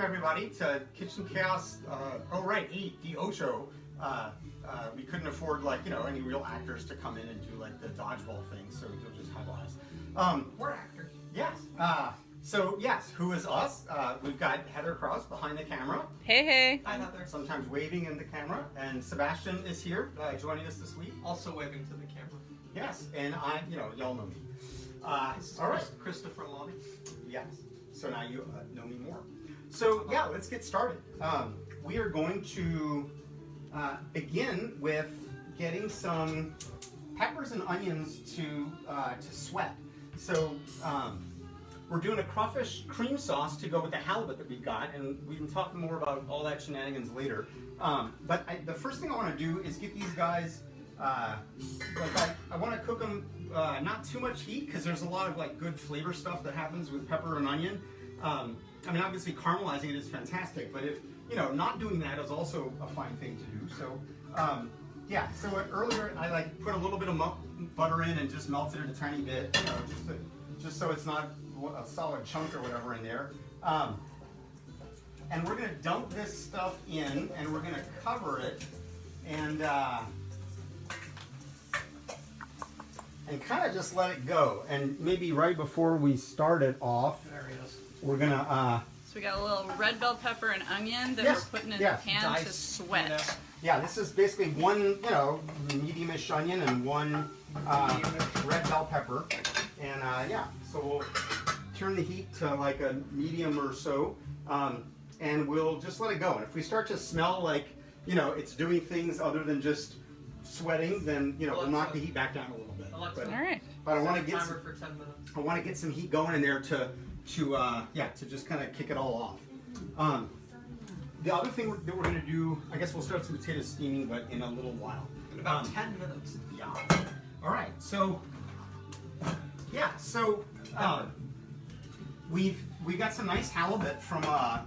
everybody to Kitchen Chaos. Oh right, the Ocho. We couldn't afford any real actors to come in and do like the dodgeball thing, so you'll just have us. We're actors. Yes. So yes, who is us? We've got Heather Krause behind the camera. Hey, hey. Hi, Heather. Sometimes waving in the camera, and Sebastian is here joining us this week. Also waving to the camera. Yes, and y'all know me. This is all right, Christopher Lonnie. Yes. So now you know me more. So yeah, let's get started. We are going to begin with getting some peppers and onions to sweat. So we're doing a crawfish cream sauce to go with the halibut that we've got, and we can talk more about all that shenanigans later. But the first thing I want to do is get these guys. I want to cook them not too much heat because there's a lot of good flavor stuff that happens with pepper and onion. I mean, obviously caramelizing it is fantastic, but if not doing that is also a fine thing to do. So yeah. So earlier I put a little bit of butter in and just melted it a tiny bit, just so it's not a solid chunk or whatever in there. And we're gonna dump this stuff in, and we're gonna cover it, and kind of just let it go. And maybe right before we start it off, There he is. we're gonna. So we got a little red bell pepper and onion that Yes, we're putting in yes. the pan to Diced, sweat. Yeah, this is basically one, medium-ish onion and one red bell pepper. And yeah, so we'll turn the heat to like a medium or so, and we'll just let it go. And if we start to smell like, it's doing things other than just sweating, then, we'll knock the heat back down a little bit. Alexa, All right. But I want to set a get timer some, for 10 minutes. I want to get some heat going in there to just kind of kick it all off. The other thing that we're going to do, I guess we'll start some potatoes steaming, but in a little while. In about 10 minutes. Yeah. All right. So, yeah. So we got some nice halibut from a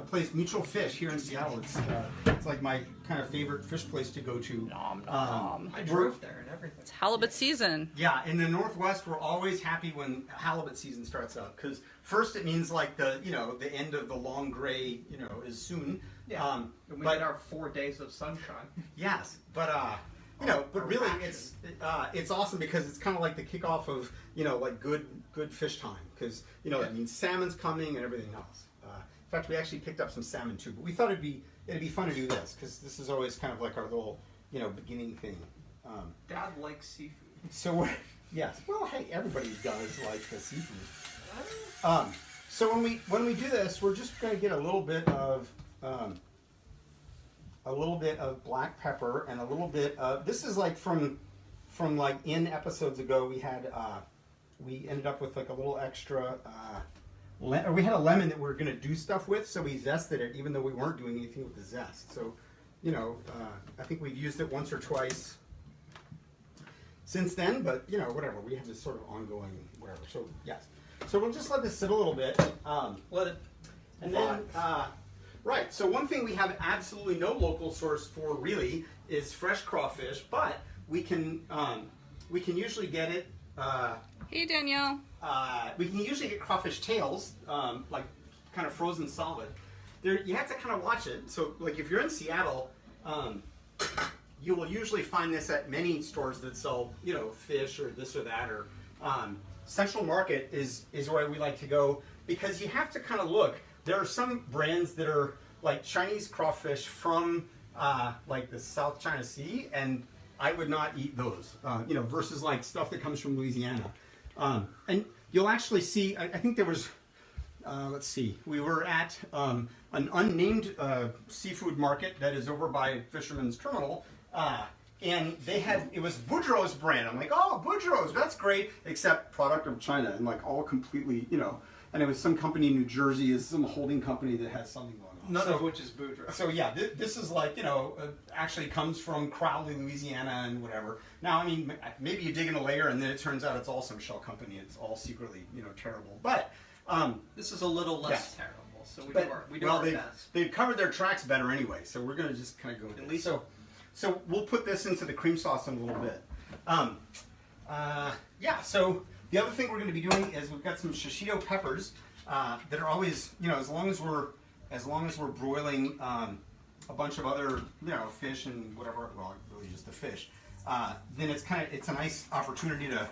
place, Mutual Fish, here in Seattle. It's like my kind of favorite fish place to go to. Nom, nom. I drove there and everything. It's halibut season. Yeah, in the Northwest, we're always happy when halibut season starts up, because first it means like the end of the long gray is soon. Yeah. And we had our 4 days of sunshine. Yes, but but really it's awesome because it's kind of like the kickoff of like good fish time, because it means salmon's coming and everything else. In fact, we actually picked up some salmon too, but we thought it'd be fun to do this because this is always kind of like our little beginning thing. Dad likes seafood. So yes, well, hey, everybody does like the seafood. So when we do this, we're just going to get a little bit of black pepper and a little bit of, this is like from like in episodes ago we had we ended up with like a little extra or we had a lemon that we were going to do stuff with, so we zested it even though we weren't doing anything with the zest. So I think we've used it once or twice since then, but whatever, we have this sort of ongoing whatever. So yes, so we'll just let this sit a little bit. Let it. And then, right, so one thing we have absolutely no local source for really is fresh crawfish, but we can usually get it. Hey, Danielle. We can usually get crawfish tails, like kind of frozen solid. You have to kind of watch it. So, like if you're in Seattle, you will usually find this at many stores that sell, fish or this or that. Or Central Market is where we like to go, because you have to kind of look. There are some brands that are like Chinese crawfish from like the South China Sea, and I would not eat those, versus like stuff that comes from Louisiana. And you'll actually see, I think there was, let's see, we were at an unnamed seafood market that is over by Fisherman's Terminal, and they had, it was Boudreaux's brand. I'm like, oh, Boudreaux's, that's great, except product of China, and like all completely, and it was some company in New Jersey, is some holding company that has something going on. None of which is Boudreaux. So yeah, this is like, actually comes from Crowley, Louisiana and whatever. Now, I mean, maybe you dig in a layer and then it turns out it's all some shell company. It's all secretly, terrible. But this is a little less terrible, so we do our best. They've covered their tracks better anyway, so we're going to just kind of go with it. So we'll put this into the cream sauce in a little bit. Yeah, so the other thing we're going to be doing is we've got some shishito peppers. that are always, as long as we're broiling a bunch of other, fish and whatever, well, really just the fish, then it's a nice opportunity to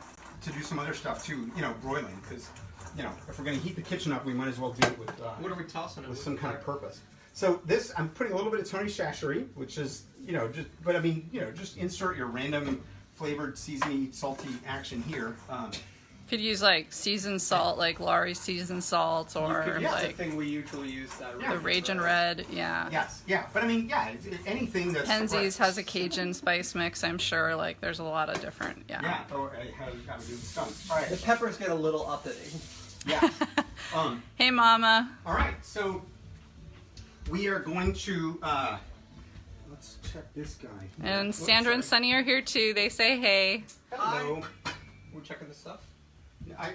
do some other stuff too, broiling, because, if we're going to heat the kitchen up, we might as well do it with, What are we tossing it with some kind of purpose. So this, I'm putting a little bit of Tony Chachery, which is, just insert your random flavored, seasony, salty action here. Could use like seasoned salt, like Laurie's seasoned salt, or yeah, That's the like thing we usually use. That the Ragin' Red. Yeah. Yes, yeah, but anything that's Penzies has a Cajun spice mix, I'm sure. Like, there's a lot of different, Yeah, or how to do the stumps. All right. The peppers get a little uppity. Yeah. Hey, Mama. All right, so we are going to let's check this guy. And Sandra and Sunny are here too. They say hey. Hello. We're checking the stuff.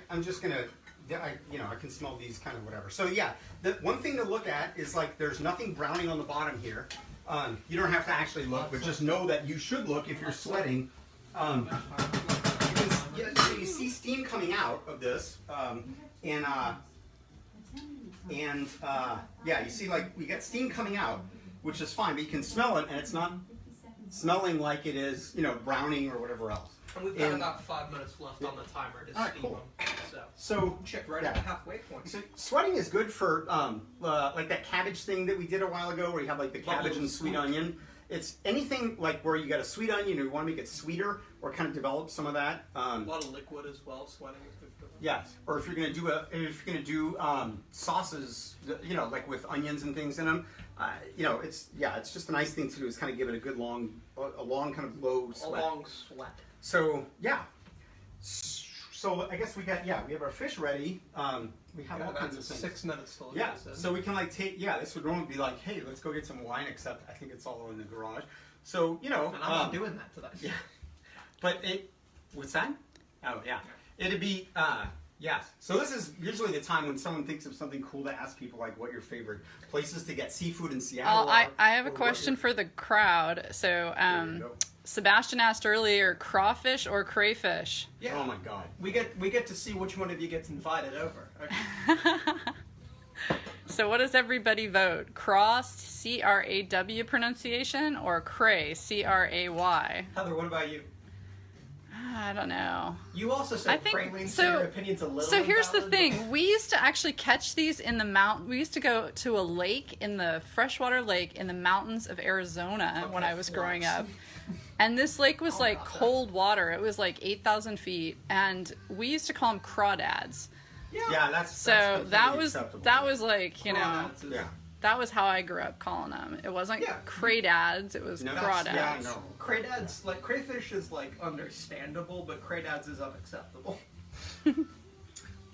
I'm just gonna, I can smell these kind of whatever. So yeah, the one thing to look at is like there's nothing browning on the bottom here. You don't have to actually look, but just know that you should look if you're sweating. You see steam coming out of this, yeah, you see like we get steam coming out, which is fine, but you can smell it, and it's not smelling like it is, browning or whatever else. And we've got about 5 minutes left on the timer to steam cool. them. So Check right at the halfway point. So sweating is good for like that cabbage thing that we did a while ago, where you have like the cabbage and sweet onion. It's anything like where you got a sweet onion, you want to make it sweeter or kind of develop some of that. A lot of liquid as well. Sweating is good for them. Yes, or if you're gonna do sauces, like with onions and things in them, it's just a nice thing to do. Is kind of give it a good long kind of low sweat. A long sweat. So yeah. So I guess we have our fish ready. We have all kinds of things. 6 minutes till it Yeah, goes in. so we can like this would normally be like, hey, let's go get some wine, except I think it's all in the garage. So, And I'm not doing that today. Yeah. But what's that? Oh, yeah. It'd be, yes. So this is usually the time when someone thinks of something cool to ask people, like what your favorite places to get seafood in Seattle are. I have a question for the crowd. So, Sebastian asked earlier, crawfish or crayfish? Yeah. Oh my God. We get to see which one of you gets invited over. Okay. So what does everybody vote? Cross, C-R-A-W pronunciation, or cray, C-R-A-Y? Heather, what about you? I don't know. You also I said think Praline, so. your opinion's a little So here's the invalid, thing: we used to actually catch these in the We used to go to a lake in the freshwater lake in the mountains of Arizona when I was growing up, and this lake was like cold water. It was like 8,000 feet, and we used to call them crawdads. Yeah, that's So completely that was acceptable. like Yeah. that was how I grew up calling them. It wasn't craydads; it was crawdads. Yeah, no. Craydads, like crayfish is like understandable, but craydads is unacceptable.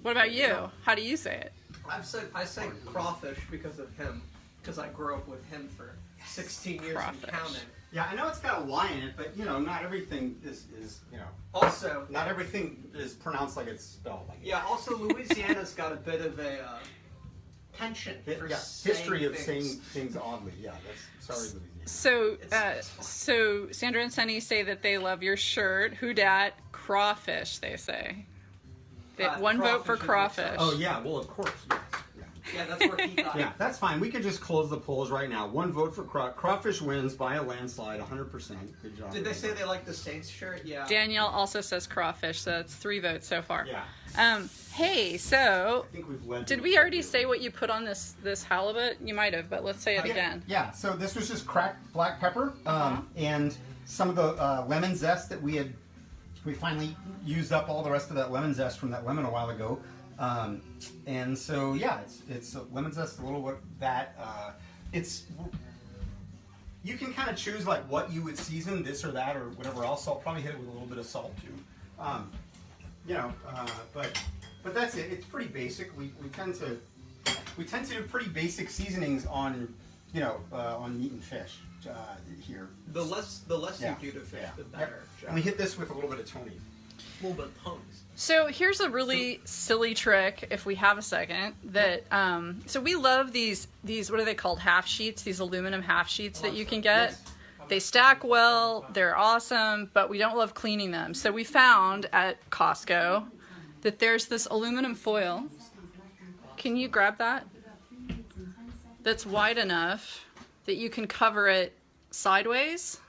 What about you? How do you say it? I say crawfish because of him, because I grew up with him for 16 years Crawfish. and counting. Yeah, I know it's got a Y in it, but not everything is Also, not everything is pronounced like it's spelled. Like yeah. Also, Louisiana's got a bit of a penchant for history of saying saying things oddly. Yeah, sorry, Louisiana. So, so Sandra and Sunny say that they love your shirt. Who dat? Crawfish, they say. One vote for crawfish. Oh yeah, well of course. Yes. Yeah, that's where he got. Yeah, that's fine. We could just close the polls right now. One vote for crawfish wins by a landslide, 100%. Good job. Did they say they like the Saints shirt? Yeah. Danielle also says crawfish, so that's 3 votes so far. Yeah. Hey, so I think we've led. did we already say what you put on this halibut? You might have, but let's say it Yeah, again. Yeah. So this was just cracked black pepper and some of the lemon zest that we finally used up all the rest of that lemon zest from that lemon a while ago. And so yeah, it's lemon zest, a little bit that you can kind of choose like what you would season, this or that or whatever else. I'll probably hit it with a little bit of salt too. But that's it. It's pretty basic. We tend to do pretty basic seasonings on on meat and fish here. The less you do to fish, the better. Yep. And we hit this with a little bit of Tony. A little bit of tongues. So here's a really silly trick, if we have a second, that so we love these what are they called, half sheets, these aluminum half sheets that you can get. Yes. They stack well, they're awesome, but we don't love cleaning them. So we found at Costco that there's this aluminum foil Can you grab that? That's wide enough that you can cover it sideways.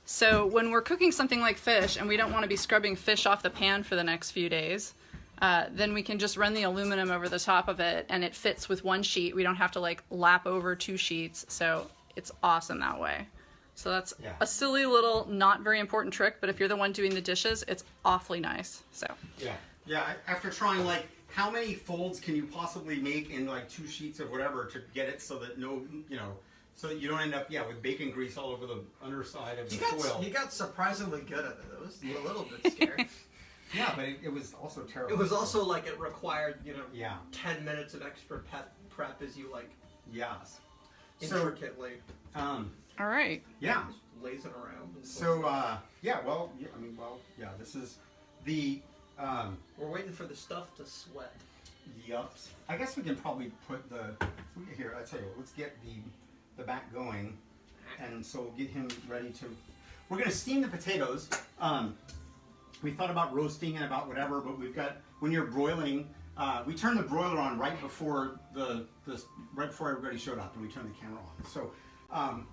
So when we're cooking something like fish and we don't want to be scrubbing fish off the pan for the next few days, then we can just run the aluminum over the top of it and it fits with one sheet. We don't have to like lap over 2 sheets. So it's awesome that way. So that's a silly little, not very important trick, but if you're the one doing the dishes, it's awfully nice. So yeah. After trying like how many folds can you possibly make in like 2 sheets of whatever to get it so that so that you don't end up with bacon grease all over the underside of the foil. He got surprisingly good at it. It was a little bit scary. Yeah, but it was also terrible. It was also like it required 10 minutes of extra prep as you like intricately. all right. Yeah. Lazing around. So this is the we're waiting for the stuff to sweat. Yups. I guess we can probably put here. I tell you, let's get the back going, and so we'll get him ready to. We're gonna steam the potatoes. We thought about roasting and about whatever, but we've got when you're broiling. We turn the broiler on right before right before everybody showed up, and we turn the camera on. So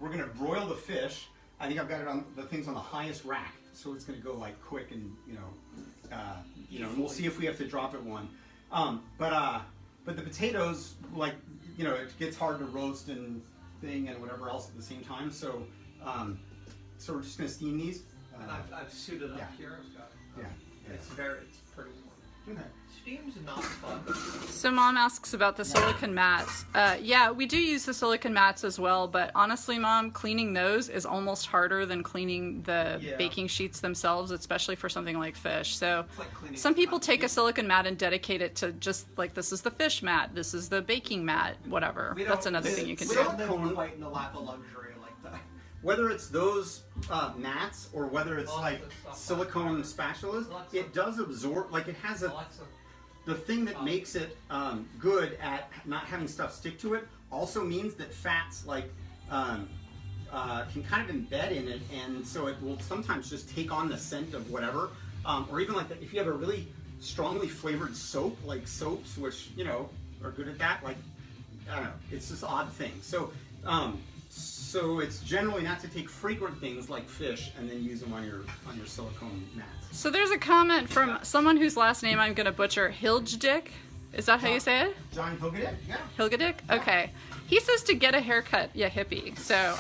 we're gonna broil the fish. I think I've got it on the things on the highest rack, so it's gonna go like quick and and we'll see if we have to drop it one. But the potatoes, like it gets hard to roast and whatever else at the same time. So so we're just gonna steam these. And I've suited up here. I've got it. It's pretty warm. Okay. Steam's not fun. So Mom asks about the silicone mats. Yeah, we do use the silicone mats as well, but honestly, Mom, cleaning those is almost harder than cleaning the baking sheets themselves, especially for something like fish. So some people take a silicone mat and dedicate it to just like, this is the fish mat, this is the baking mat, whatever. That's another thing you can do. We don't live quite in the lap of luxury like that. Whether it's those mats or whether it's like silicone spatulas, it does absorb, like it has the thing that makes it good at not having stuff stick to it also means that fats can kind of embed in it, and so it will sometimes just take on the scent of whatever, or even like if you have a really strongly flavored soap, like soaps, which are good at that, like I don't know, it's just odd thing. So it's generally not to take frequent things like fish and then use them on your silicone mats. So there's a comment from someone whose last name I'm going to butcher, Hilgedick. Is that how you say it? John Hilgedick? Yeah. Hilgedick? Okay. He says to get a haircut, you hippie. So.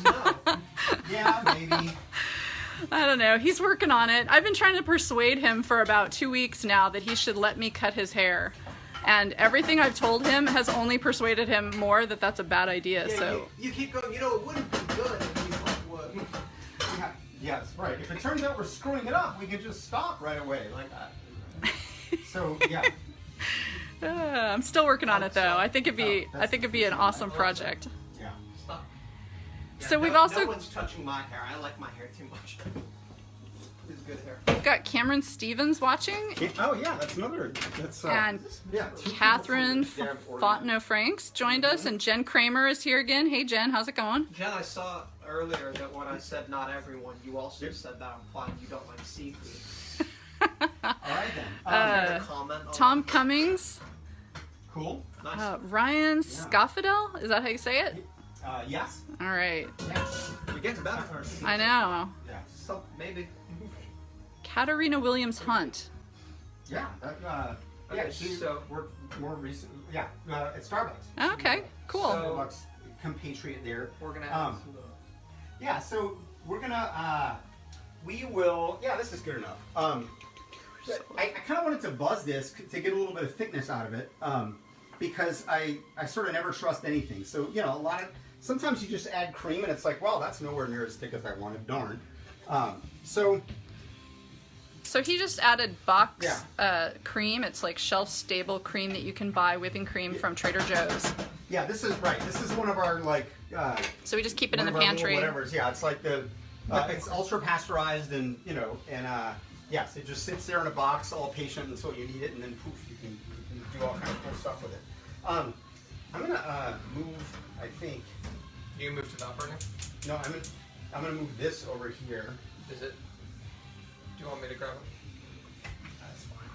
No. Yeah, maybe. I don't know. He's working on it. I've been trying to persuade him for about 2 weeks now that he should let me cut his hair. And everything I've told him has only persuaded him more that that's a bad idea. Yeah, so you keep going. It wouldn't be good if you would. Yeah, that's right. If it turns out we're screwing it up, we can just stop right away like that. So yeah. I'm still working on it though. I think it'd be an awesome project. Yeah. Stop. Yeah, So we've also no one's touching my hair. I like my hair too much. It's good hair. We've got Cameron Stevens watching. Oh yeah, that's another. And Catherine Fontenot-Franks joined us, and Jen Kramer is here again. Hey Jen, how's it going? Jen, I saw earlier that when I said not everyone, you also said that implying you don't like seafood. All right then. Comment on Tom that? Cummings. Cool. Nice. Ryan Scoffadel, is that how you say it? Yes. All right. Yes. You're getting better. I know. Yeah. So maybe. Katarina Williams Hunt. Yeah. Okay, She's so more recent. Yeah. At Starbucks. Okay, cool. Starbucks compatriot there. we're gonna have Yeah. So we're gonna. We will. Yeah. This is good enough. I kind of wanted to buzz this to get a little bit of thickness out of it, because I sort of never trust anything. So sometimes you just add cream and it's like, well, that's nowhere near as thick as I wanted. Darn. So he just added box cream. It's like shelf-stable cream that you can buy, whipping cream from Trader Joe's. Yeah, this is right. This is one of our So we just keep it in the one of our pantry. little whatever's. Yeah, it's like it's ultra pasteurized and yes, it just sits there in a box, all patient until you need it, and then poof, you can do all kinds of cool stuff with it. I'm gonna move. I think. You move to the upper now? No, I'm gonna move this over here. Is it? Do you want me to grab it? That's fine.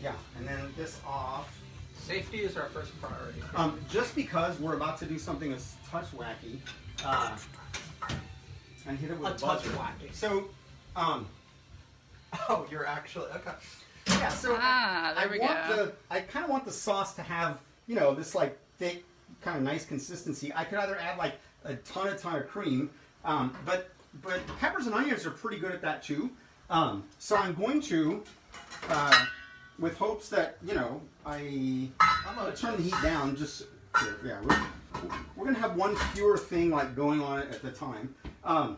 Yeah. and then this off. Safety is our first priority. Just because we're about to do something that's touch wacky, and hit it with A a touch buzzer. wacky. So, Oh, you're actually okay. yeah. So there we go. I kind of want the sauce to have, you know, this like thick, kind of nice consistency. I could either add like a ton of cream, but peppers and onions are pretty good at that too. So I'm going to, with hopes that, you know, I'm gonna turn the heat down. Just yeah, we're gonna have one fewer thing like going on at the time. Yeah,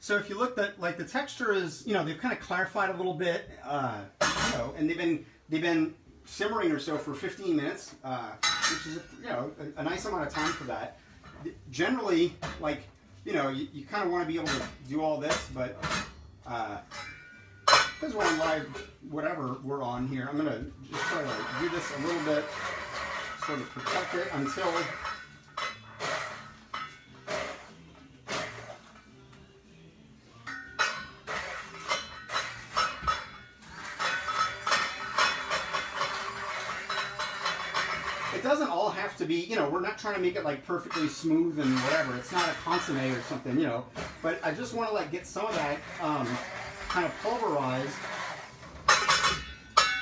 so if you look at like the texture is, you know, they've kind of clarified a little bit, you know, and they've been simmering or so for 15 minutes, which is, you know, a nice amount of time for that. Generally, like, you know, you kind of want to be able to do all this, but because we're on live, whatever we're on here, I'm gonna just try to do this a little bit, sort of protect it until. It doesn't all have to be, you know, we're not trying to make it like perfectly smooth and whatever. It's not a consomme or something, you know. But I just want to like get some of that kind of pulverized.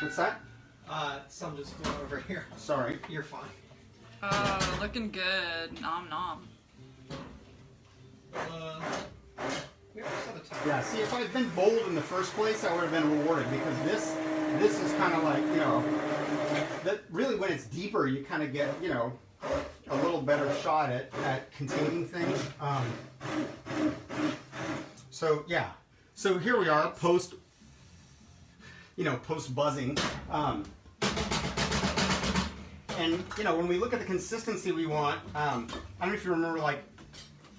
What's that? Some just flew over here. Sorry. You're fine. Oh, looking good. Nom nom. We almost have a time. Yeah, see, if I had been bold in the first place, I would have been rewarded, because this is kind of like, you know, that really when it's deeper, you kind of get, you know, a little better shot at containing things. So yeah, so here we are post buzzing, and you know, when we look at the consistency we want, I don't know if you remember, like,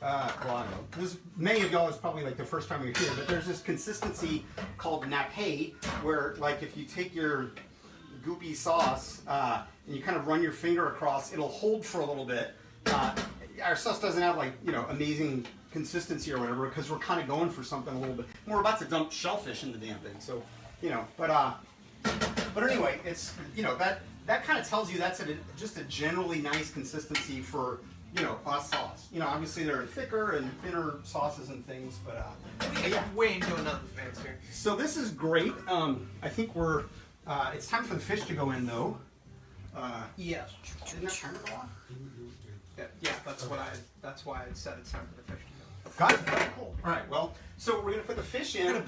well, I don't know, this, many of y'all is probably like the first time you're here, but there's this consistency called nappe, where like if you take your goopy sauce and you kind of run your finger across, it'll hold for a little bit. Our sauce doesn't have like, you know, amazing consistency or whatever, because we're kind of going for something a little bit. And we're about to dump shellfish in the damn thing, so you know. But anyway, it's, you know, that kind of tells you that's just a generally nice consistency for, you know, a sauce. You know, obviously there are thicker and thinner sauces and things, but yeah. We ain't doing nothing fancy here. So this is great. I think we're. It's time for the fish to go in, though. Yes. Didn't that timer go off? Yeah, that's why I said it's time for the fish to go. Got it. Cool. All right. Well, so we're gonna put the fish in.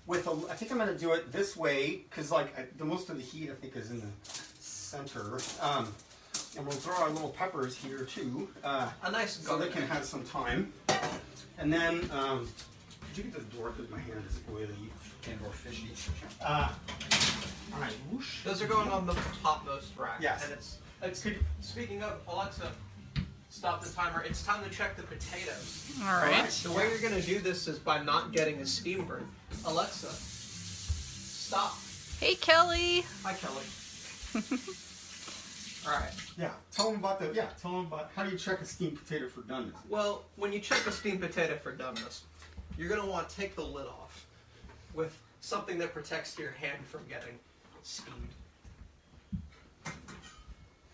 With I think I'm gonna do it this way, because like the most of the heat I think is in the center. And we'll throw our little peppers here too. A nice so they can have some time. And then, could you get the door, because my hand is oily and or fishy. All right. Whoosh. Those are going on the topmost rack. Yes. And it's speaking of, Alexa, stop the timer. It's time to check the potatoes. All right. The way you're going to do this is by not getting a steam burn. Alexa, stop. Hey, Kelly. Hi, Kelly. All right. Yeah. Tell them about how do you check a steamed potato for doneness? Well, when you check a steamed potato for doneness, you're going to want to take the lid off with something that protects your hand from getting steamed.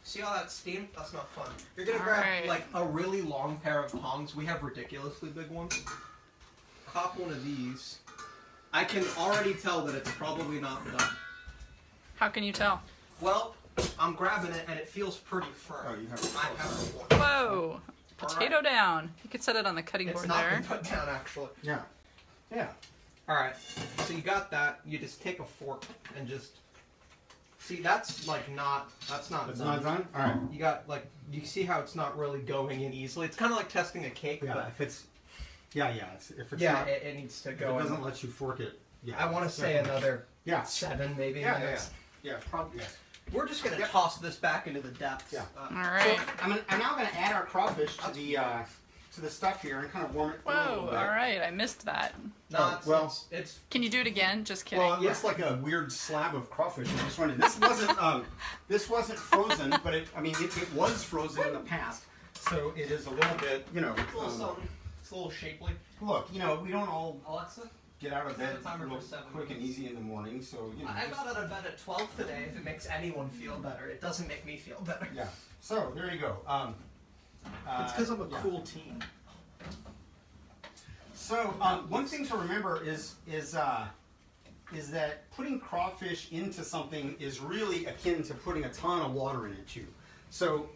See all that steam? That's not fun. You're going to grab like a really long pair of tongs. We have ridiculously big ones. Cop one of these. I can already tell that it's probably not done. How can you tell? Well, I'm grabbing it and it feels pretty firm. Oh, you have it. I have one. Whoa. Potato down. You could set it on the cutting It's board not there. been put down, actually. Yeah. Yeah. Alright, so you got that. You just take a fork and just... See, that's like not... That's not It's done. not done? All right. You got, like... You see how it's not really going in easily? It's kind of like testing a cake, Yeah. but... If it's... Yeah, yeah. If it's Yeah, not, it needs to if go it in. doesn't let you fork it. Yeah. I want to say another Yeah. 7, maybe. Yeah, yeah, minutes. yeah. Probably. Yeah. We're just going to Yep. toss this back into the depths. Yeah. All right. So I'm now going to add our crawfish to the stuff here and kind of warm it through a little Whoa. bit. All right. I missed that. No, Oh, it's, well- it's Can you do it again? Just kidding. Well, it looks like a weird slab of crawfish. I just wanted. This wasn't frozen, but it was frozen in the past, so it is a little bit, you know. a little something. It's a little shapely. Look, you know, we don't all. Alexa, get out of bed Timer for real 7 quick and minutes. easy in the morning. So you know. I just- got out of bed at 12 today. If it makes anyone feel better, it doesn't make me feel better. Yeah. So there you go. It's because I'm a yeah. cool teen. So one thing to remember is that putting crawfish into something is really akin to putting a ton of water in it too. So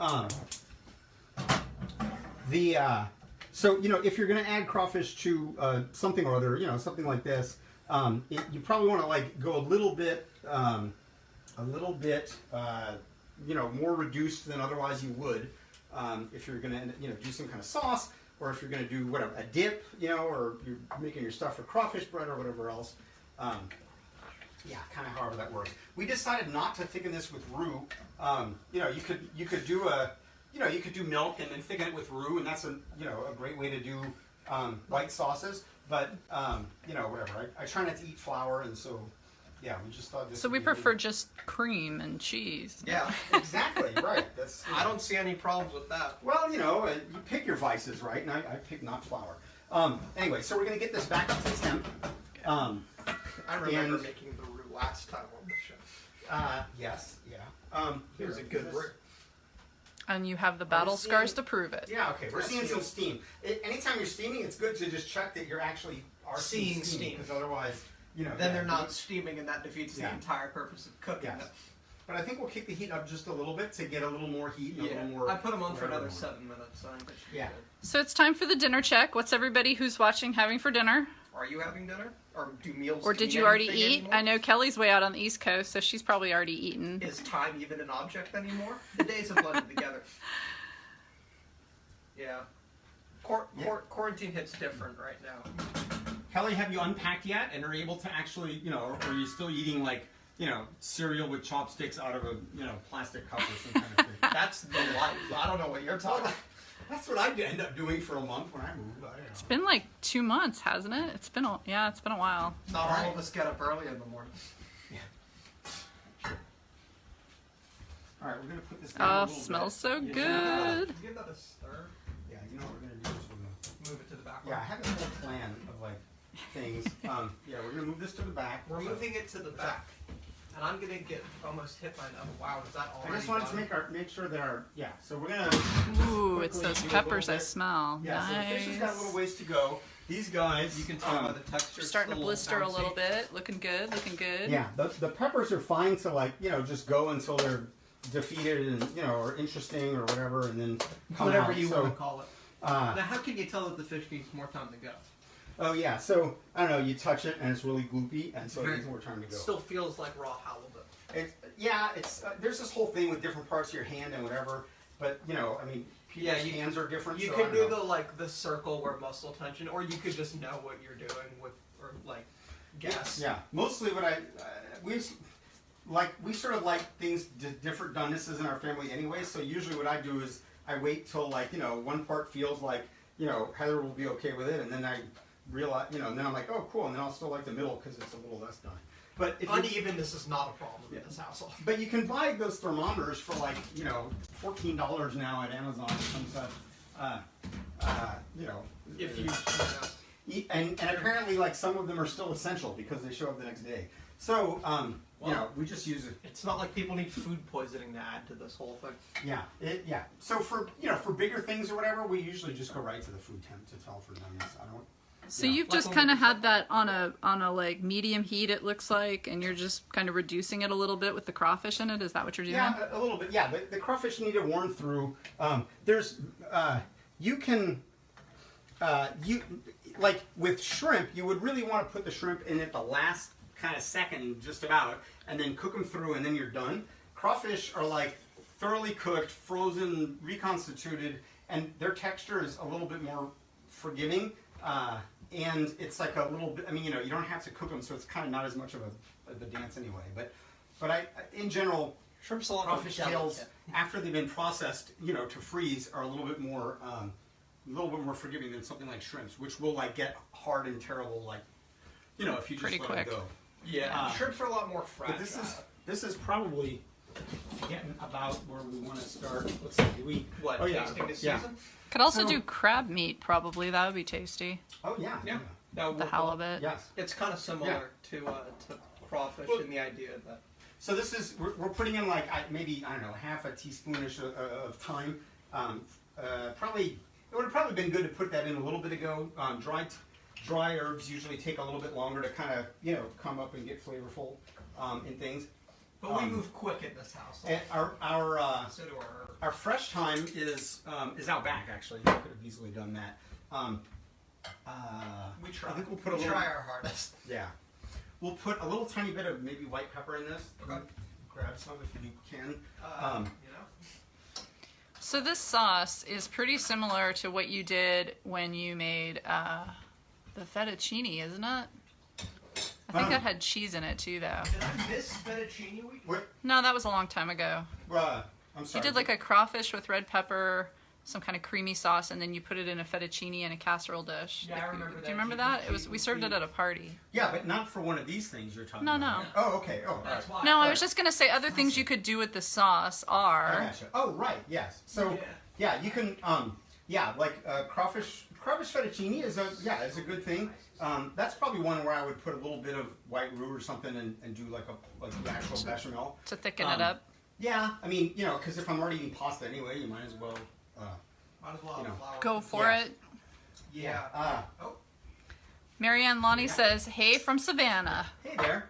so you know, if you're going to add crawfish to something or other, you know, something like this, you probably want to like go a little bit you know, more reduced than otherwise you would if you're going to, you know, do some kind of sauce, or if you're going to do whatever, a dip, you know, or you're making your stuff for crawfish bread or whatever else. Yeah, kind of however that works. We decided not to thicken this with roux. You know, you could do you could do milk and then thicken it with roux, and that's a great way to do white sauces. But you know, whatever. I try not to eat flour, and so yeah, we just thought this. So would we be prefer just cream and cheese. Yeah. exactly right. That's I don't see any problems with that. well, you know, you pick your vices, right? And I pick not flour. Anyway, so we're gonna get this back up to temp. I remember And- making the roux last time on the show. Yes, yeah. It was a good roux. And you have the battle seeing- scars to prove it. Yeah, okay. We're Yes, seeing some you'll- steam. Anytime you're steaming, it's good to just check that you're actually Seeing steam. because otherwise, you know. Then yeah, they're not steaming, and that defeats Yeah. the entire purpose of cooking Yes. them. But I think we'll kick the heat up just a little bit to get a little more heat and a Yeah, little more. I put them on for whatever another we want. 7 minutes. So I think it should be Yeah. good. So it's time for the dinner check. What's everybody who's watching having for dinner? Are you having dinner? Or do meals Or did mean you already anything eat? anymore? I know Kelly's way out on the East Coast, so she's probably already eaten. Is time even an object anymore? The days have blended together. Yeah. Quarantine hits different right now. Kelly, have you unpacked yet and are able to actually, you know, or are you still eating like, you know, cereal with chopsticks out of a, you know, plastic cup or some kind of thing? That's the life. I don't know what you're talking about. That's what I end up doing for a month when I move. I don't know. It's been like 2 months, hasn't it? It's been a while. Not all of us get up early in the morning. All right, we're gonna put this down a Oh, little smells bit. so Yeah. good. Give that a stir. Yeah, you know what we're gonna do is we're gonna. Move it to the back. Yeah, I have a whole plan of like things. Yeah, we're gonna move this to the back. We're moving it to the back. And I'm gonna get almost hit by another. Wow, is that already I just wanted to done? make sure that our so we're gonna. Ooh, it's quickly those do a peppers little I bit. smell. Yeah, so the fish has got a little Nice. ways to go. These guys, You can tell by the texture. it's Starting to still blister a bouncy. little bit. Looking good, looking good. Yeah, the peppers are fine to like just go until they're defeated and or interesting or whatever, and then come Whatever out. you So, want to call it. Now, how can you tell that the fish needs more time to go? oh yeah, so I don't know. You touch it and it's really gloopy, and so it needs more time to It go. still feels like raw halibut. It's there's this whole thing with different parts of your hand and whatever, but I mean, people's hands are different. You so I can don't do know. the circle where muscle tension, or you could just know what you're doing with, or like guess. Yeah, mostly what we sort of like things different donenesses in our family anyway. So usually what I do is I wait till one part feels like Heather will be okay with it, and then I realize and then I'm like, oh cool, and then I'll still like the middle because it's a little less done. But if you, Unevenness is not a problem in this household. but you can buy those thermometers for like $14 now at Amazon or some such. If you, And apparently, like some of them are still essential because they show up the next day. So, we just use it. it's not like people need food poisoning to add to this whole thing. Yeah. So for bigger things or whatever, we usually just go right to the food temp to tell for numbness. I don't. So Yeah. you've Like just when kind of we- had that on a like medium heat, it looks like, and you're just kind of reducing it a little bit with the crawfish in it. Is that what you're doing? Yeah, a little bit. Yeah, the crawfish need to warm through. You can like with shrimp, you would really want to put the shrimp in at the last kind of second, just about, and then cook them through, and then you're done. Crawfish are like thoroughly cooked, frozen, reconstituted, and their texture is a little bit more forgiving. And it's like a little bit. I mean, you don't have to cook them, so it's kind of not as much of a dance anyway. But I in general, Shrimp's a lot crawfish more tails delicate. after they've been processed, to freeze, are a little bit more forgiving than something like shrimps, which will like get hard and terrible, like if you just Pretty let quick. it go. Yeah, shrimps are a lot more fragile. But this is probably getting about where we want to start. Let's see, do we? what Oh yeah, tasting this yeah. season. Could also So- do crab meat, probably. That would be tasty. Oh yeah, Yeah. Now, the halibut. Yes. It's kind of similar to crawfish in the idea that. So this is, we're putting in like maybe, I don't know, half a teaspoonish of thyme. Probably, it would have probably been good to put that in a little bit ago. Dry herbs usually take a little bit longer to kind of, come up and get flavorful in things. But we move quick in this house. And So do our our fresh thyme is out back, actually. We could have easily done that. we try. I think we'll put a we little, try our hardest. Yeah. We'll put a little tiny bit of maybe white pepper in this. Okay. Grab some if you can. So this sauce is pretty similar to what you did when you made the fettuccine, isn't it? I think that had cheese in it too, though. Did I miss fettuccine week? What? No, that was a long time ago. I'm sorry. You did like a crawfish with red pepper, some kind of creamy sauce, and then you put it in a fettuccine in a casserole dish. Yeah, I remember that. Do you remember that? We served it at a party. Yeah, but not for one of these things you're talking No, about. no. Oh, okay. Oh, That's right. why. No, I was just gonna say other things you could do with the sauce I are. gotcha. Oh, right. Yes. So, yeah, you can. Crawfish fettuccine is a good thing. That's probably one where I would put a little bit of white roux or something and do like the actual bechamel To thicken it up. Yeah, I mean, because if I'm already eating pasta anyway, you might as well. Might as well have flour. Go for Yeah. it. Yeah. Marianne Lonnie says, "Hey from Savannah." Hey there.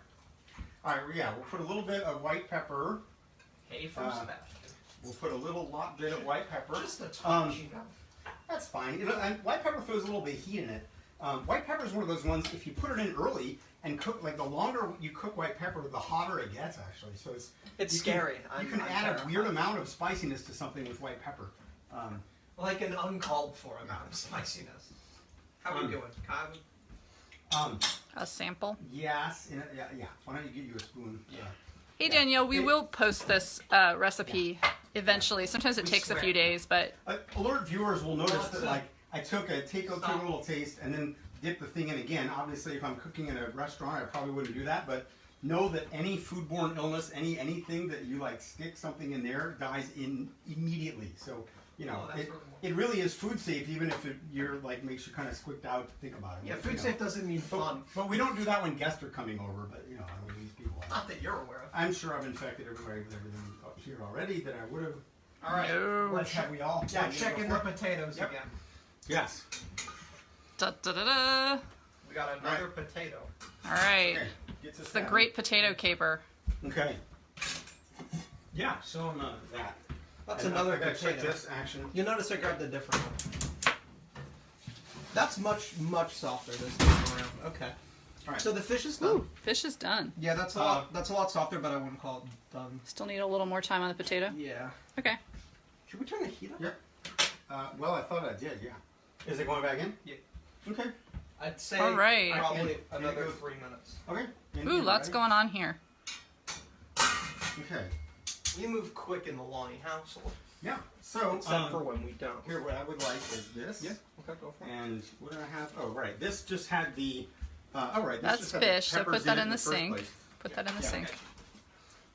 All right. Yeah, we'll put a little bit of white pepper. Hey from Sebastian. We'll put a little bit of white pepper. Just a touch. That's fine. And white pepper throws a little bit of heat in it. White pepper is one of those ones, if you put it in early and cook, like the longer you cook white pepper, the hotter it gets, actually. So It's you scary. You can add a weird amount of spiciness to something with white pepper. Like an uncalled for amount of spiciness. How are we doing? Kyle? A sample. Yes. Yeah. Why don't you get you a spoon? Yeah. Hey Danielle, we will post this recipe eventually. Sometimes it takes a few days, but Alert viewers will notice that, like, I took a little taste and then dip the thing in again. Obviously, if I'm cooking in a restaurant, I probably wouldn't do that, but know that any foodborne illness, anything that you like stick something in there dies immediately. So, it really is food safe, even if you're like makes you kind of squicked out to think about it. Yeah, food safe doesn't mean fun. But we don't do that when guests are coming over. But I mean, these people. Not that you're aware of. I'm sure I've infected everybody with everything up here already that I would have. All right. No. Have we all? We're checking the potatoes Yep. again. Yes. da da da da. We got another potato. All right, Okay. Gets us it's the that. great potato caper. Okay. Yeah. Show them that. That's And another I gotta check potato. this action. You notice I grabbed a different one. That's much softer this time around. Okay. All right. So the fish is done. Ooh, fish is done. Yeah, that's a lot. That's a lot softer, but I wouldn't call it done. Still need a little more time on the potato. Yeah. Okay. Should we turn the heat up? Yep. Well, I thought I did. Yeah. Is it going back in? Yeah. Okay. I'd say All right. probably And another it goes- 3 minutes. Okay. Ooh, lots going on here. Okay. We move quick in the Lonnie household, Yeah. So except for when we don't. here, what I would like is this. Yeah. Okay, go for it. And what do I have? Oh, right. This just had the. Oh, right. This That's just had the fish, so peppers put that in the first sink. place. Put that in the Yeah. sink.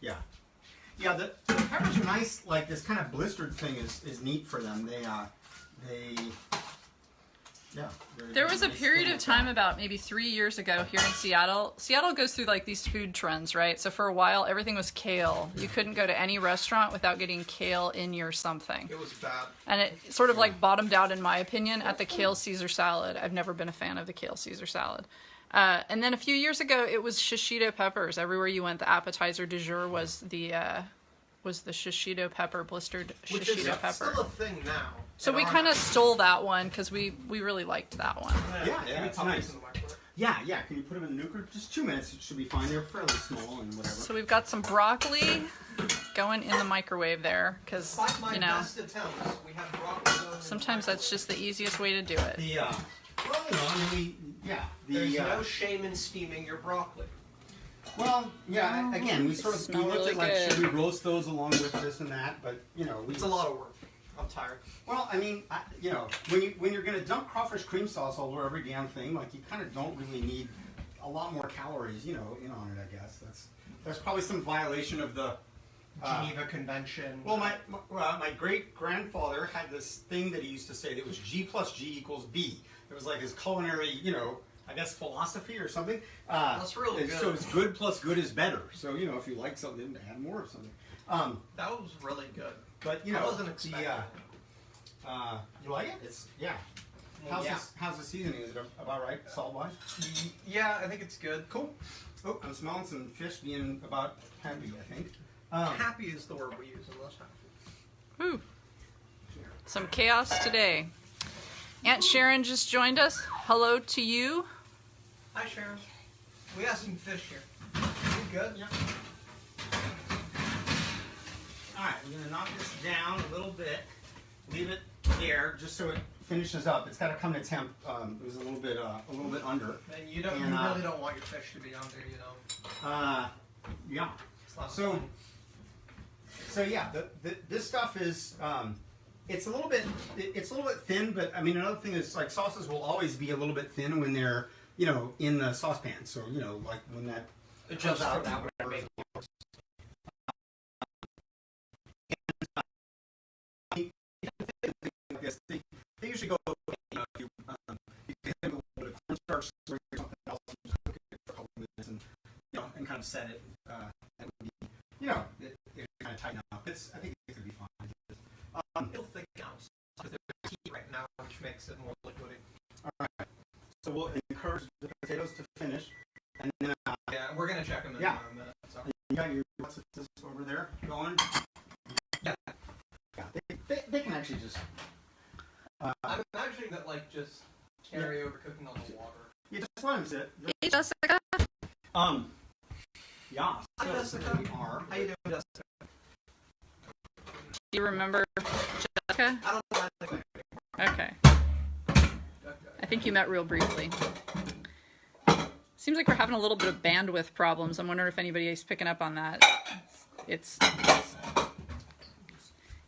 Yeah. Yeah, the peppers are nice. Like this kind of blistered thing is neat for them. There was a nice period thing of time about maybe 3 years ago here in Seattle. Seattle goes through like these food trends, right? So for a while, everything was kale. You couldn't go to any restaurant without getting kale in your something. It was bad. And it sort of like bottomed out, in my opinion, at the kale Caesar salad. I've never been a fan of the kale Caesar salad. And then a few years ago, it was shishito peppers. Everywhere you went, the appetizer du jour was the shishito pepper, blistered Which is shishito pepper. still a thing now. So we kind of stole that one because we really liked that one. Yeah, Can we it's pop nice. these in the microwave? Yeah. Can you put them in the nuker? Just 2 minutes. It should be fine. They're fairly small and whatever. So we've got some broccoli going in the microwave there because, Despite my best attempts, we have broccoli going in the sometimes that's just the easiest way to do it. The well, I mean, There's no shame in steaming your broccoli. Well, yeah. Again, we sort of Smell looked really at like good. should we roast those along with this and that, but It's a lot of work. I'm tired. Well, I mean, when you're gonna dump crawfish cream sauce all over every damn thing, like you kind of don't really need a lot more calories, on it. I guess that's probably some violation of the Geneva Convention. Well, my great grandfather had this thing that he used to say that was G plus G equals B. It was like his culinary, I guess, philosophy or something. That's really good. So it's good plus good is better. So, you know, if you like something, add more of something. That was really good. But, you I know, wasn't expecting it. you like it? It's, yeah. Well, How's the seasoning? Is it about right, salt-wise? Yeah, I think it's good. Cool. Oh, I'm smelling some fish being about happy, I think. Happy is the word we use in this house. Whew. Some chaos today. Aunt Sharon just joined us. Hello to you. Hi, Sharon. We got some fish here. You good? Yeah. All right, we're gonna knock this down a little bit. Leave it there just so it finishes up. It's got to come to temp. It was a little bit under. And you really don't want your fish to be under, you know. Yeah. It's not So, fun. so yeah, this stuff is it's a little bit thin, but I mean another thing is like sauces will always be a little bit thin when they're in the saucepan. So like when that Adjust comes for out, that. whatever. I guess they usually go. If you hit them with a little bit of cornstarch or something else, and just cook it for a couple minutes, and kind of set it. That would be, it kind of tighten up. I think it could be fine. It'll thicken out because there's heat right now, which makes it more liquidy. All right. So we'll encourage the potatoes to finish, and then Yeah, we're gonna check them in Yeah. a minute. So. you got your what's this over there going. Yeah. Yeah, they can actually just. I'm imagining that just carry over cooking on the water. You just let them sit. Hey, Jessica. Yeah. Hi, So Jessica. we are. How you doing, Jessica? Do you remember Jessica? I don't know anything. Okay. Okay. I think you met real briefly. Seems like we're having a little bit of bandwidth problems. I'm wondering if anybody is picking up on that. It's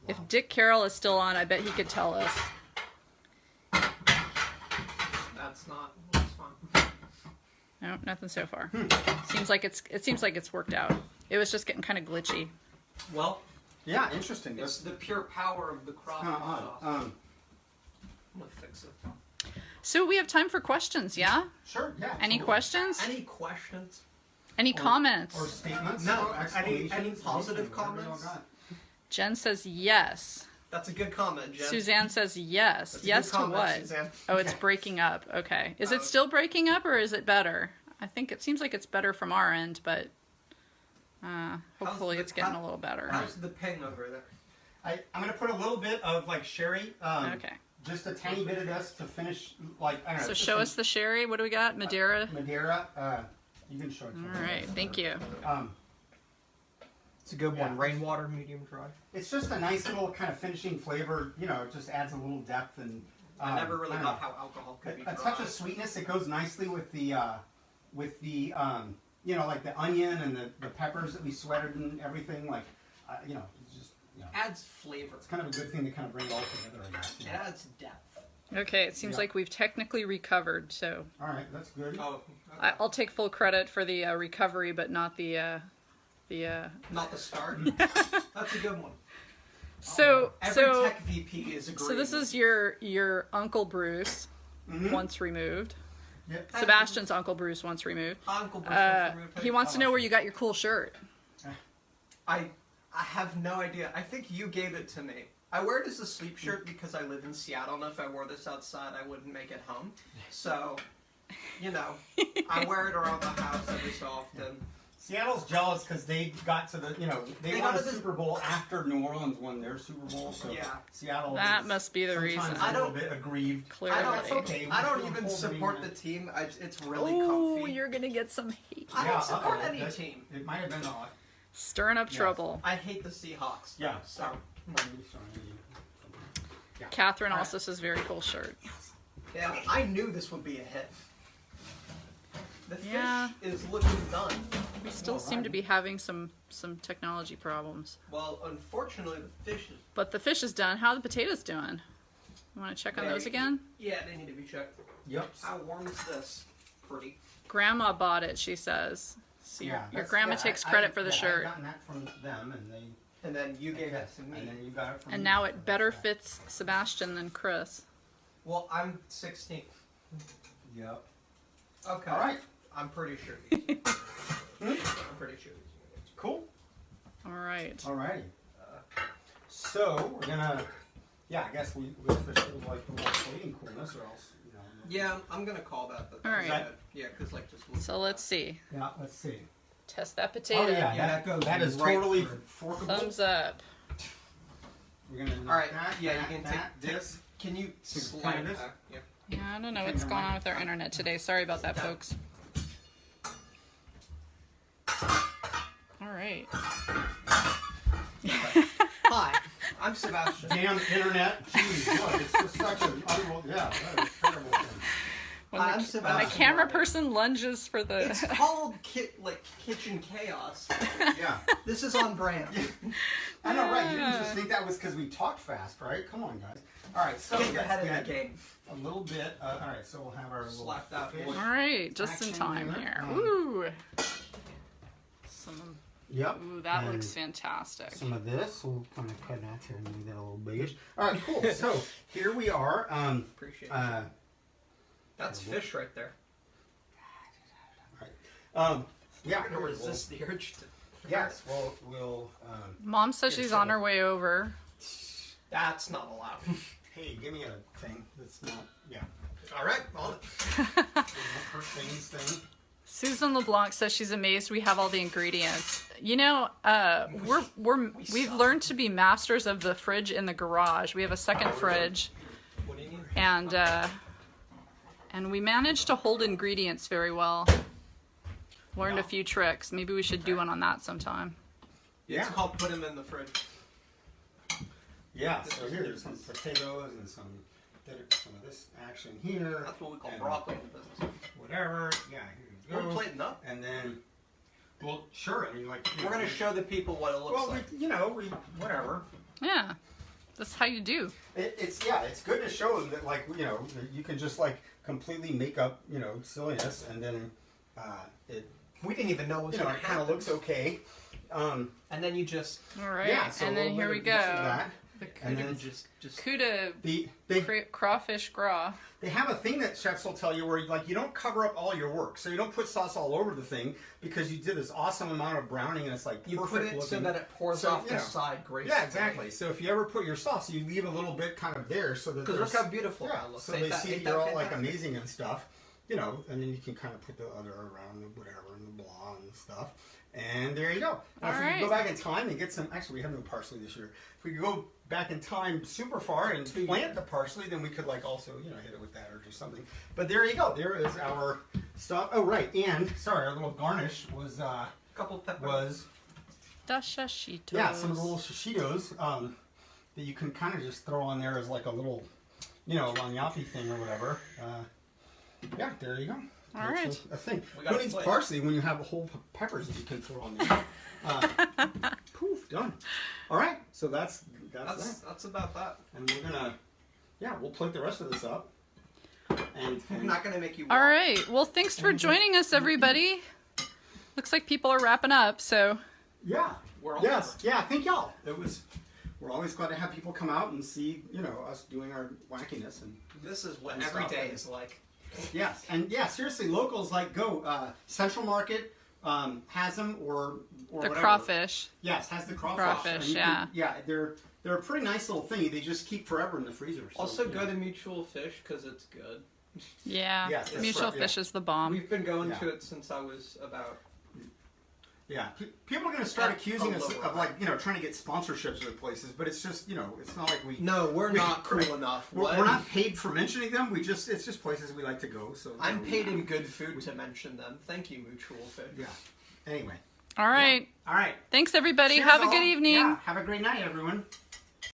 if Dick Carroll is still on, I bet he could tell us. That's fun. No, nothing so far. It seems like it's worked out. It was just getting kind of glitchy. Well, Yeah, interesting. it's That's the pure power of the crawfish kind of odd. sauce. I'm gonna fix it. So we have time for questions, yeah? Sure. Yeah. Any absolutely. questions? Any questions? Any comments? Or statements? No, or any explanations, positive anything, whatever you all comments? got. Jen says yes. That's a good comment, Jen. Suzanne says yes. That's a Yes good to comment, what? Suzanne. Oh, it's breaking up. Okay. Is it still breaking up or is it better? I think it seems like it's better from our end, but hopefully it's getting a little better. How's the ping over there? I'm going to put a little bit of sherry. Okay. Just a tiny bit of this to finish. I don't know. So just show some us the sherry. What do we got? Madeira. Madeira. You can show it. To All right. Thank you. It's a good Yeah. one. Rainwater, medium dry. It's just a nice little kind of finishing flavor. It just adds a little depth and. I never really don't got know. how alcohol could be A dry. touch of sweetness. It goes nicely with the like the onion and the peppers that we sweated and everything. It's just Adds flavor. it's kind of a good thing to kind of bring it all together. I guess. It adds depth. Okay. It seems Yeah. like we've technically recovered. So All right, that's good. Oh, I'll take full credit for the recovery, but not the. not the start. That's a good one. So Every so tech VP is agreeing. so this is your Uncle Bruce, Mhm. once removed. Yep. Sebastian's Uncle Bruce once removed. Uncle Bruce. He wants to know where you got your cool shirt. I have no idea. I think you gave it to me. I wear it as a sleep shirt because I live in Seattle, and if I wore this outside, I wouldn't make it home. So, I wear it around the house every so often. Seattle's jealous because they got to the they They won got a to the- Super Bowl after New Orleans won their Super Bowl. So Yeah. Seattle. That is must be the sometimes reason. A I little don't- bit aggrieved. Clearly. I don't, okay. I don't We're even still support holding the team. It's really Oh, comfy. you're gonna get some hate. I don't Yeah, support uh-oh, any that- team. It might have been odd. Stirring up Yes. trouble. I hate the Seahawks. Yeah. So, Catherine also says very cool shirt. yeah, I knew this would be a hit. The Yeah. fish is looking done. We still All seem to right. be having some technology problems. Well, unfortunately, the fish is. But the fish is done. How are the potatoes doing? You want to check on those again? Yeah, they need to be checked. Yep. How warm is this? Pretty. Grandma bought it, she says. So your that's- grandma yeah, takes I- credit for the yeah, shirt. I've gotten that from them, and they. And then you gave yes, it to me. and then you got it from. And me. now it better fits Sebastian than Chris. Well, I'm 16. Yep. Okay. All right. I'm pretty sure. I'm pretty sure. Cool. All right. All righty. So we're gonna. Yeah, I guess we officially like the little plating coolness, or else. You know, Yeah, I'm gonna call that. All right. Yeah, because like just. So let's see. yeah. Let's see. Test that potato. Oh yeah, Yeah, that goes that is right totally through. forkable. Thumbs up. We're gonna. All right. That, Yeah, that, you can that, take this. Can you Take slide this? back? Yeah. Yeah, I don't know what's going on with our internet today. Sorry about that, folks. All right. Hi, I'm Sebastian. Damn internet. Jeez, look, it's just such an unreal. Yeah, that is a terrible thing. When I'm the Sebastian. camera person lunges for the. It's called kitchen chaos. Yeah. This is on brand. I know, right? You didn't just think that was because we talked fast, right? Come on, guys. All right, so Get your head in that's the good. game. A little bit. All right, so we'll have our little Slap that fish. boy. All right, just in Action time here. here. Ooh. Some. Yep. Ooh, that And looks fantastic. some of this. We'll kind of cut that here and make that a little biggish. All right, cool. So here we are. Appreciate it. That's fish right there. Yeah. I'm gonna resist the urge to. Yes. We'll. Mom says she's on her way over. That's not allowed. Hey, give me a thing. That's not. Yeah. All right, on it. Her thing. Susan LeBlanc says she's amazed we have all the ingredients. You know, we've suck. learned to be masters of the fridge in the garage. We have a second fridge, What do you need? and we managed to hold ingredients very well. Learned a few tricks. Maybe we should do one on that sometime. Yeah. It's called put them in the fridge. Yeah. So here's some potatoes and some of this action here. That's what we call and broccoli in the business. Whatever. Yeah. Here you We're go. plating up. And then, well, sure. I mean, like you We're know, gonna show the people what it looks Well, like. we whatever. Yeah, that's how you do. It's good to show them that like you can just like completely make up silliness and then it We didn't even know what was it gonna kind of happen. looks okay. And then you just All right, Yeah. So and a then little here bit we of this and go. that. The And Cuda, then just Cuda crawfish gras. They have a thing that chefs will tell you where like you don't cover up all your work, so you don't put sauce all over the thing because you did this awesome amount of browning and it's like you perfect put it looking. so that it pours So, off you the know. side gracefully. Yeah, exactly. So if you ever put your sauce, you leave a little bit kind of there so that Because look there's- how beautiful yeah, that looks. so Ain't they that- see ain't that you're that all like fantastic? amazing and stuff, and then you can kind of put the other around the whatever and the blah and stuff. And there you go. Now, if we Alright. go back in time and get some, actually we have no parsley this year. If we could go back in time super far and plant the parsley, then we could like also, hit it with that or do something. But there you go. There is our stuff. Oh, right. And, sorry, our little garnish was, Couple peppers. Dashachitos. yeah, some of the little shishitos that you can kind of just throw on there as like a little, lanyapi thing or whatever. Yeah, there you go. All That's right. a thing. We got Who a needs plate. parsley when you have whole peppers that you can throw on there? Poof, done. All right, so that's that. That's about that. And we're gonna, we'll plate the rest of this up. And I'm not gonna make you. All walk. right. Well, thanks for joining us, everybody. Looks like people are wrapping up. So yeah, We're all yes, yeah. Thank y'all. We're always glad to have people come out and see, us doing our wackiness and. This is what And every stuff. day is like. Yes, and seriously, locals like go Central Market has them or the whatever. crawfish. Yes, has the crawfish. Crawfish, And you yeah. can- they're a pretty nice little thing. They just keep forever in the freezer. So, Also, you go know. to Mutual Fish because it's good. Yeah. Yes, that's Mutual right, yeah. fish is the bomb. We've been going Yeah. to it since I was about. Yeah, people are going to start At accusing a us lower of like trying to get sponsorships with places, but it's just it's not like we. No, we're We- not cool enough. We're not paid for mentioning them. It's just places we like to go. So I'm paid in good food to mention them. Thank you, Mutual Fish. Yeah. Anyway. All right. All right. Thanks, everybody. Cheers, Have a all. good evening. Yeah. Have a great night, everyone.